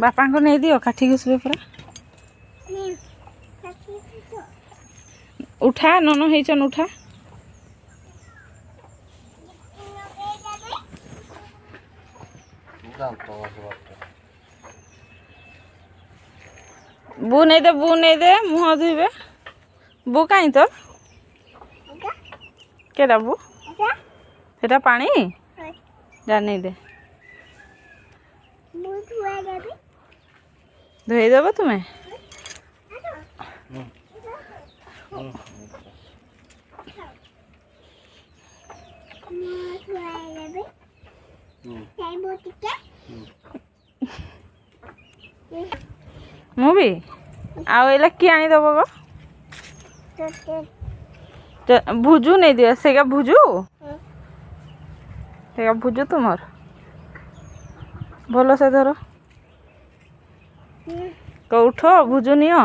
बापा को नहीं दियो काठी घुसबे पूरा उठा ननो हेचन उठा बू नहीं दे मुह धुबे बू कहीं तो केटा बू सेटा पानी जा नहीं दे धोई देव तुम्हें मु भी आला कि आनीदब गो भुजू नहीं दियो सेगा भुजू तुमर भल से धर तो उठ भुजू नियो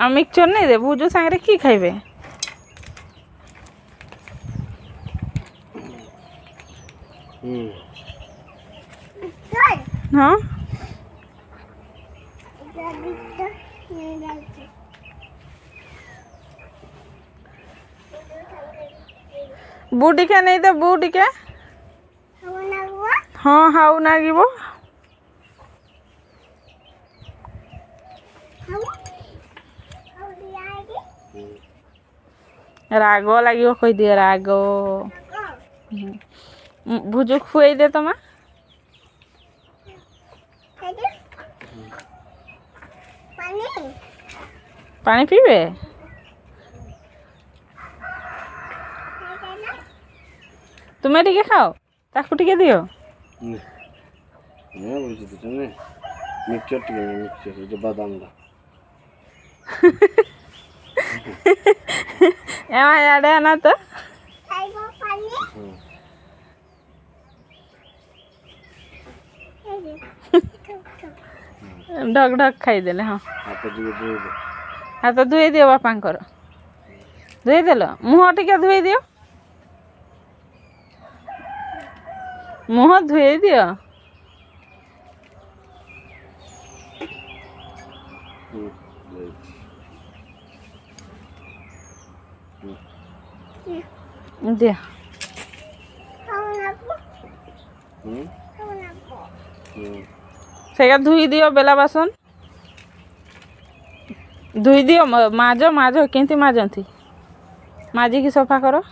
मिक्सचर नहीं दे भुजू सांगे की खाइबे हाँ बूटी के नहीं दे बूटी के हाँ हाउ नागिबो राग लगे कही दिए राग भुजु खुए दे तमा पानी पीबे तुम्हें टिके खाओ ताकू टिके दियो मिक्सचर बादाम एमा याडे आना तो ढक ढक खाई देले हाँ हाथ धुई दियो बापा धुई देल मुह टिके धुई दियो मुह धुई दियो दिया सेगा धुई दियो बेला बासन धुई दियो माज केंती माजंती माजी की सफा करो